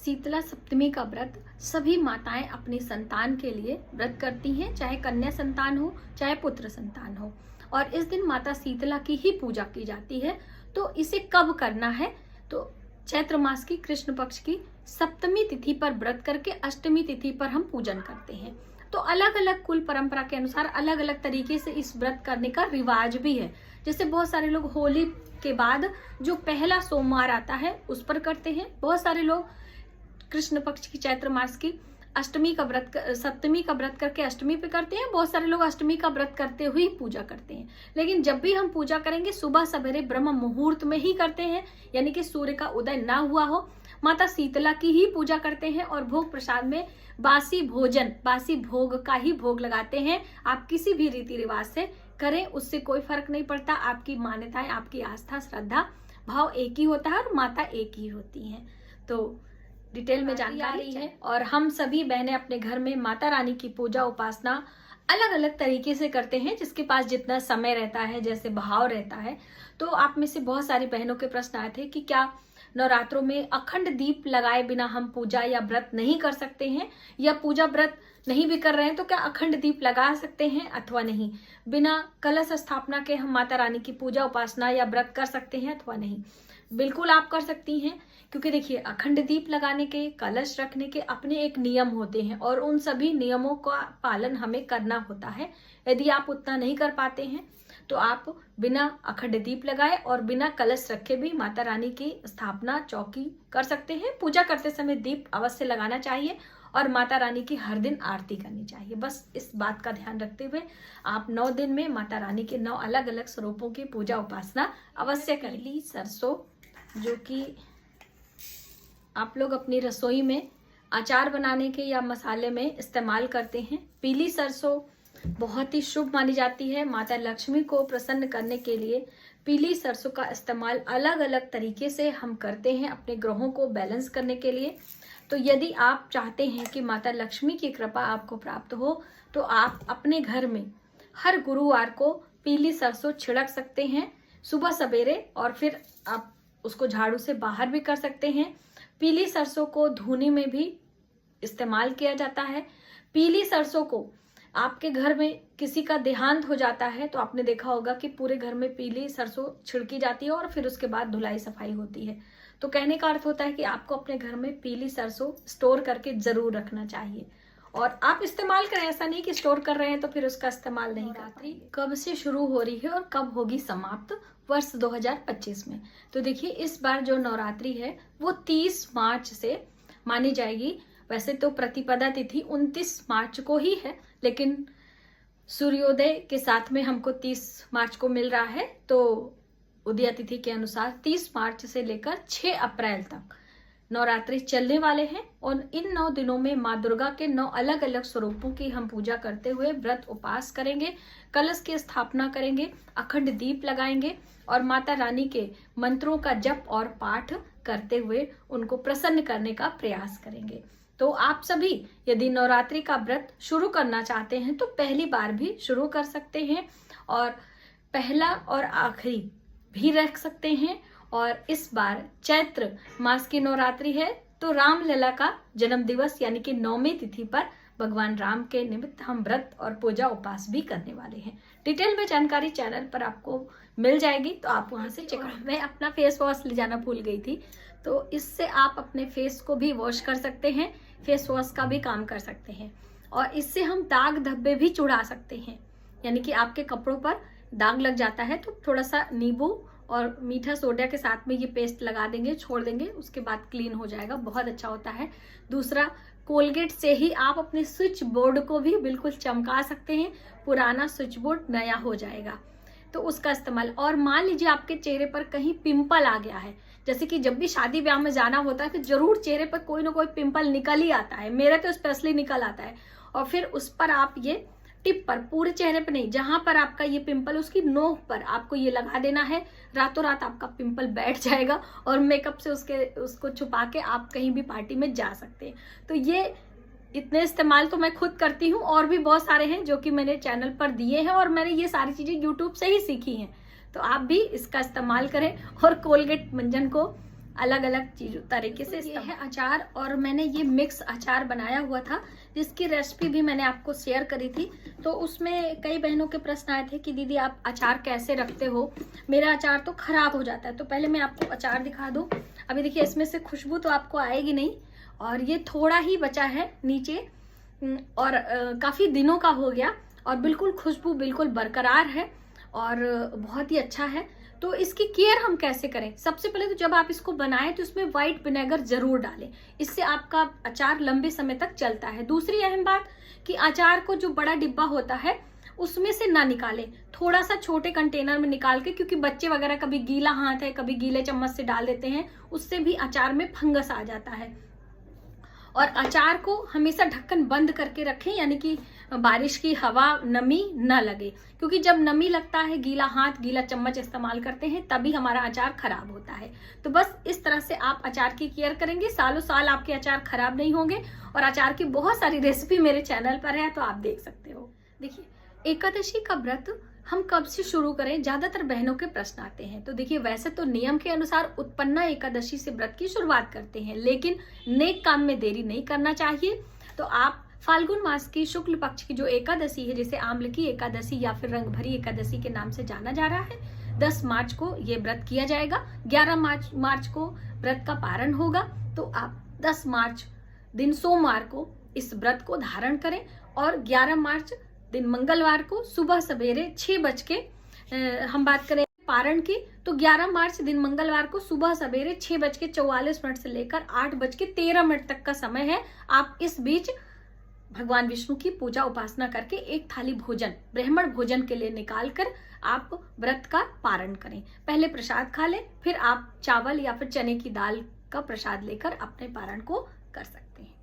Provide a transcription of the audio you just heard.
शीतला सप्तमी का व्रत सभी माताएं अपनी संतान के लिए व्रत करती हैं, चाहे कन्या संतान हो चाहे पुत्र संतान हो। और इस दिन माता शीतला की ही पूजा की जाती है। तो इसे कब करना है? तो चैत्र मास की कृष्ण पक्ष की सप्तमी तिथि पर व्रत करके अष्टमी तिथि पर हम पूजन करते हैं। तो अलग अलग कुल परंपरा के अनुसार अलग अलग तरीके से इस व्रत करने का रिवाज भी है। जैसे बहुत सारे लोग होली के बाद जो पहला सोमवार आता है उस पर करते हैं, बहुत सारे लोग कृष्ण पक्ष की चैत्र मास की अष्टमी का व्रत सप्तमी का व्रत करके अष्टमी पे करते हैं, बहुत सारे लोग अष्टमी का व्रत करते हुए पूजा करते हैं। लेकिन जब भी हम पूजा करेंगे सुबह सवेरे ब्रह्म मुहूर्त में ही करते हैं, यानी कि सूर्य का उदय ना हुआ हो। माता शीतला की ही पूजा करते हैं और भोग प्रसाद में बासी भोजन, बासी भोग का ही भोग लगाते हैं। आप किसी भी रीति रिवाज से करें, उससे कोई फर्क नहीं पड़ता। आपकी मान्यताएं, आपकी आस्था, श्रद्धा भाव एक ही होता है और माता एक ही होती हैं। तो डिटेल में जानकारी है। और हम सभी बहनें अपने घर में माता रानी की पूजा उपासना अलग अलग तरीके से करते हैं, जिसके पास जितना समय रहता है, जैसे भाव रहता है। तो आप में से बहुत सारी बहनों के प्रश्न आए थे कि क्या नवरात्रों में अखंड दीप लगाए बिना हम पूजा या व्रत नहीं कर सकते हैं, या पूजा व्रत नहीं भी कर रहे हैं तो क्या अखंड दीप लगा सकते हैं अथवा नहीं। बिना कलश स्थापना के हम माता रानी की पूजा उपासना या व्रत कर सकते हैं अथवा नहीं। बिल्कुल आप कर सकती हैं, क्योंकि देखिए अखंड दीप लगाने के, कलश रखने के अपने एक नियम होते हैं और उन सभी नियमों का पालन हमें करना होता है। यदि आप उतना नहीं कर पाते हैं तो आप बिना अखंड दीप लगाए और बिना कलश रखे भी माता रानी की स्थापना चौकी कर सकते हैं। पूजा करते समय दीप अवश्य लगाना चाहिए और माता रानी की हर दिन आरती करनी चाहिए। बस इस बात का ध्यान रखते हुए आप 9 दिन में माता रानी के 9 अलग अलग स्वरूपों की पूजा उपासना अवश्य करें। पीली सरसों, जो कि आप लोग अपनी रसोई में अचार बनाने के या मसाले में इस्तेमाल करते हैं। पीली सरसों बहुत ही शुभ मानी जाती है। माता लक्ष्मी को प्रसन्न करने के लिए पीली सरसों का इस्तेमाल अलग अलग तरीके से हम करते हैं अपने ग्रहों को बैलेंस करने के लिए। तो यदि आप चाहते हैं कि माता लक्ष्मी की कृपा आपको प्राप्त हो तो आप अपने घर में हर गुरुवार को पीली सरसों छिड़क सकते हैं सुबह सवेरे, और फिर आप उसको झाड़ू से बाहर भी कर सकते हैं। पीली सरसों को धुनी में भी इस्तेमाल किया जाता है। पीली सरसों को आपके घर में किसी का देहांत हो जाता है तो आपने देखा होगा कि पूरे घर में पीली सरसों छिड़की जाती है और फिर उसके बाद धुलाई सफाई होती है। तो कहने का अर्थ होता है कि आपको अपने घर में पीली सरसों स्टोर करके जरूर रखना चाहिए और आप इस्तेमाल करें। ऐसा नहीं कि स्टोर कर रहे हैं तो फिर उसका इस्तेमाल नहीं करते। कब से शुरू हो रही है और कब होगी समाप्त? वर्ष 2025 में। तो देखिए इस बार जो नवरात्रि है वो 30 मार्च से मानी जाएगी। वैसे तो प्रतिपदा तिथि 29 मार्च को ही है, लेकिन सूर्योदय के साथ में हमको 30 मार्च को मिल रहा है। तो उदय तिथि के अनुसार 30 मार्च से लेकर 6 अप्रैल तक नवरात्रि चलने वाले हैं। और इन 9 दिनों में माँ दुर्गा के 9 अलग अलग स्वरूपों की हम पूजा करते हुए व्रत उपास करेंगे, कलश की स्थापना करेंगे, अखंड दीप लगाएंगे और माता रानी के मंत्रों का जप और पाठ करते हुए उनको प्रसन्न करने का प्रयास करेंगे। तो आप सभी यदि नवरात्रि का व्रत शुरू करना चाहते हैं तो पहली बार भी शुरू कर सकते हैं और पहला और आखिरी भी रख सकते हैं। और इस बार चैत्र मास की नवरात्रि है तो रामलला का जन्म दिवस यानी कि 9वीं तिथि पर भगवान राम के निमित्त हम व्रत और पूजा उपास भी करने वाले हैं। डिटेल में जानकारी चैनल पर आपको मिल जाएगी, तो आप वहां से चेक करें। मैं अपना फेस वॉश ले जाना भूल गई थी, तो इससे आप अपने फेस को भी वॉश कर सकते हैं, फेस वॉश का भी काम कर सकते हैं। और इससे हम दाग धब्बे भी छुड़ा सकते हैं, यानी कि आपके कपड़ों पर दाग लग जाता है तो थोड़ा सा नींबू और मीठा सोडा के साथ में ये पेस्ट लगा देंगे, छोड़ देंगे, उसके बाद क्लीन हो जाएगा, बहुत अच्छा होता है। दूसरा, कोलगेट से ही आप अपने स्विच बोर्ड को भी बिल्कुल चमका सकते हैं, पुराना स्विच बोर्ड नया हो जाएगा, तो उसका इस्तेमाल। और मान लीजिए आपके चेहरे पर कहीं पिंपल आ गया है, जैसे कि जब भी शादी ब्याह में जाना होता है तो जरूर चेहरे पर कोई ना कोई पिंपल निकल ही आता है, मेरा तो स्पेशली निकल आता है। और फिर उस पर आप ये टिप पर, पूरे चेहरे पर नहीं, जहां पर आपका ये पिंपल उसकी नोक पर आपको ये लगा देना है। रातों रात आपका पिंपल बैठ जाएगा और मेकअप से उसको छुपा के आप कहीं भी पार्टी में जा सकते हैं। तो ये इतने इस्तेमाल तो मैं खुद करती हूँ और भी बहुत सारे हैं जो कि मैंने चैनल पर दिए हैं और मैंने ये सारी चीजें यूट्यूब से ही सीखी हैं। तो आप भी इसका इस्तेमाल करें और कोलगेट मंजन को अलग अलग चीज तरीके से। ये है अचार और मैंने ये मिक्स अचार बनाया हुआ था जिसकी रेसिपी भी मैंने आपको शेयर करी थी। तो उसमें कई बहनों के प्रश्न आए थे कि दीदी आप अचार कैसे रखते हो, मेरा अचार तो खराब हो जाता है। तो पहले मैं आपको अचार दिखा दूं। अभी देखिए इसमें से खुशबू तो आपको आएगी नहीं, और ये थोड़ा ही बचा है नीचे, और काफी दिनों का हो गया और बिल्कुल खुशबू बिल्कुल बरकरार है और बहुत ही अच्छा है। तो इसकी केयर हम कैसे करें? सबसे पहले तो जब आप इसको बनाएं तो इसमें व्हाइट विनेगर जरूर डालें, इससे आपका अचार लंबे समय तक चलता है। दूसरी अहम बात कि अचार को जो बड़ा डिब्बा होता है उसमें से ना निकालें, थोड़ा सा छोटे कंटेनर में निकाल के, क्योंकि बच्चे वगैरह कभी गीला हाथ है कभी गीले चम्मच से डाल देते हैं, उससे भी अचार में फंगस आ जाता है। और अचार को हमेशा ढक्कन बंद करके रखें, यानी कि बारिश की हवा नमी न लगे, क्योंकि जब नमी लगता है, गीला हाथ गीला चम्मच इस्तेमाल करते हैं, तभी हमारा अचार खराब होता है। तो बस इस तरह से आप अचार की केयर करेंगे, सालों साल आपके अचार खराब नहीं होंगे। और अचार की बहुत सारी रेसिपी मेरे चैनल पर है, तो आप देख सकते हो। देखिए एकादशी का व्रत हम कब से शुरू करें, ज्यादातर बहनों के प्रश्न आते हैं। तो देखिए वैसे तो नियम के अनुसार उत्पन्ना एकादशी से व्रत की शुरुआत करते हैं, लेकिन नेक काम में देरी नहीं करना चाहिए। तो आप फाल्गुन मास की शुक्ल पक्ष की जो एकादशी है, जिसे आम्लकी एकादशी या फिर रंग भरी एकादशी के नाम से जाना जा रहा है, 10 मार्च को ये व्रत किया जाएगा। 11 मार्च को व्रत का पारण होगा। तो आप 10 मार्च दिन सोमवार को इस व्रत को धारण करें, और 11 मार्च दिन मंगलवार को सुबह सवेरे 6 बज के, हम बात करें पारण की, तो 11 मार्च दिन मंगलवार को सुबह सवेरे 6:44 से लेकर 8:13 तक का समय है। आप इस बीच भगवान विष्णु की पूजा उपासना करके एक थाली भोजन, ब्राह्मण भोजन के लिए निकाल कर आप व्रत का पारण करें। पहले प्रसाद खा लें, फिर आप चावल या फिर चने की दाल का प्रसाद लेकर अपने पारण को कर सकते हैं।